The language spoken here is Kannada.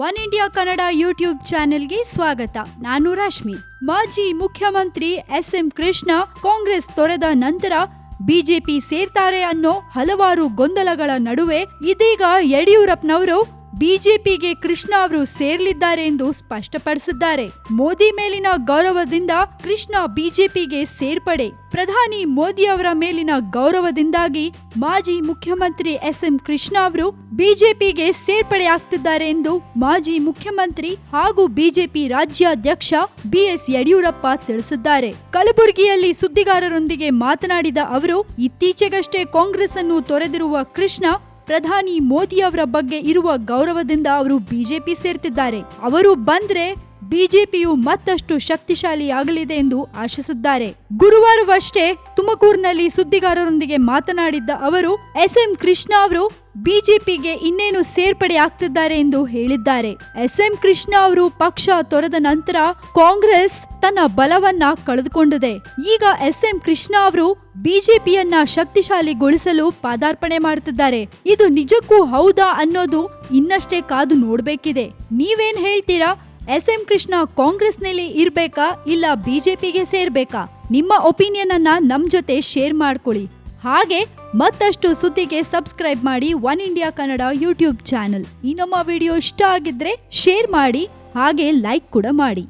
ಒನ್ ಇಂಡಿಯಾ ಕನ್ನಡ ಯೂಟ್ಯೂಬ್ ಚಾನೆಲ್ಗೆ ಸ್ವಾಗತ. ನಾನು ರಶ್ಮಿ. ಮಾಜಿ ಮುಖ್ಯಮಂತ್ರಿ ಎಸ್.ಎಂ. ಕೃಷ್ಣ ಕಾಂಗ್ರೆಸ್ ತೊರೆದ ನಂತರ ಬಿಜೆಪಿ ಸೇರ್ತಾರೆ ಅನ್ನೋ ಹಲವಾರು ಗೊಂದಲಗಳ ನಡುವೆ ಇದೀಗ ಯಡಿಯೂರಪ್ಪನವರು ಬಿಜೆಪಿಗೆ ಕೃಷ್ಣ ಅವರು ಸೇರ್ಲಿದ್ದಾರೆ ಎಂದು ಸ್ಪಷ್ಟಪಡಿಸಿದ್ದಾರೆ. ಮೋದಿ ಮೇಲಿನ ಗೌರವದಿಂದ ಕೃಷ್ಣ ಬಿಜೆಪಿಗೆ ಸೇರ್ಪಡೆ. ಪ್ರಧಾನಿ ಮೋದಿ ಅವರ ಮೇಲಿನ ಗೌರವದಿಂದಾಗಿ ಮಾಜಿ ಮುಖ್ಯಮಂತ್ರಿ ಎಸ್.ಎಂ. ಕೃಷ್ಣ ಅವರು ಬಿಜೆಪಿಗೆ ಸೇರ್ಪಡೆ ಆಗ್ತಿದ್ದಾರೆ ಎಂದು ಮಾಜಿ ಮುಖ್ಯಮಂತ್ರಿ ಹಾಗೂ ಬಿಜೆಪಿ ರಾಜ್ಯಾಧ್ಯಕ್ಷ ಬಿ.ಎಸ್. ಯಡಿಯೂರಪ್ಪ ತಿಳಿಸಿದ್ದಾರೆ. ಕಲಬುರಗಿಯಲ್ಲಿ ಸುದ್ದಿಗಾರರೊಂದಿಗೆ ಮಾತನಾಡಿದ ಅವರು, ಇತ್ತೀಚೆಗಷ್ಟೇ ಕಾಂಗ್ರೆಸ್ ಅನ್ನು ತೊರೆದಿರುವ ಕೃಷ್ಣ ಪ್ರಧಾನಿ ಮೋದಿ ಅವರ ಬಗ್ಗೆ ಇರುವ ಗೌರವದಿಂದ ಅವರು ಬಿಜೆಪಿ ಸೇರ್ತಿದ್ದಾರೆ. ಅವರು ಬಂದ್ರೆ ಬಿಜೆಪಿಯು ಮತ್ತಷ್ಟು ಶಕ್ತಿಶಾಲಿಯಾಗಲಿದೆ ಎಂದು ಆಶಿಸಿದ್ದಾರೆ. ಗುರುವಾರವಷ್ಟೇ ತುಮಕೂರಿನಲ್ಲಿ ಸುದ್ದಿಗಾರರೊಂದಿಗೆ ಮಾತನಾಡಿದ್ದ ಅವರು, ಎಸ್.ಎಂ. ಕೃಷ್ಣ ಅವರು ಬಿಜೆಪಿಗೆ ಇನ್ನೇನು ಸೇರ್ಪಡೆ ಆಗ್ತಿದ್ದಾರೆ ಎಂದು ಹೇಳಿದ್ದಾರೆ. ಎಸ್.ಎಂ. ಕೃಷ್ಣ ಅವರು ಪಕ್ಷ ತೊರೆದ ನಂತರ ಕಾಂಗ್ರೆಸ್ ತನ್ನ ಬಲವನ್ನ ಕಳೆದುಕೊಂಡಿದೆ. ಈಗ ಎಸ್.ಎಂ. ಕೃಷ್ಣ ಅವರು ಬಿಜೆಪಿಯನ್ನ ಶಕ್ತಿಶಾಲಿಗೊಳಿಸಲು ಪಾದಾರ್ಪಣೆ ಮಾಡುತ್ತಿದ್ದಾರೆ. ಇದು ನಿಜಕ್ಕೂ ಹೌದಾ ಅನ್ನೋದು ಇನ್ನಷ್ಟೇ ಕಾದು ನೋಡ್ಬೇಕಿದೆ. ನೀವೇನ್ ಹೇಳ್ತೀರಾ? ಎಸ್.ಎಂ. ಕೃಷ್ಣ ಕಾಂಗ್ರೆಸ್ನಲ್ಲಿ ಇರ್ಬೇಕಾ ಇಲ್ಲ ಬಿಜೆಪಿಗೆ ಸೇರ್ಬೇಕಾ? ನಿಮ್ಮ ಒಪಿನಿಯನ್ ಅನ್ನ ನಮ್ ಜೊತೆ ಶೇರ್ ಮಾಡ್ಕೊಳ್ಳಿ. ಹಾಗೆ ಮತ್ತಷ್ಟು ಸುದ್ದಿಗೆ ಸಬ್ಸ್ಕ್ರೈಬ್ ಮಾಡಿ one India Kannada YouTube channel. ಈ ನಮ್ಮ ವಿಡಿಯೋ ಇಷ್ಟ ಆಗಿದ್ರೆ ಶೇರ್ ಮಾಡಿ, ಹಾಗೆ ಲೈಕ್ ಕೂಡ ಮಾಡಿ.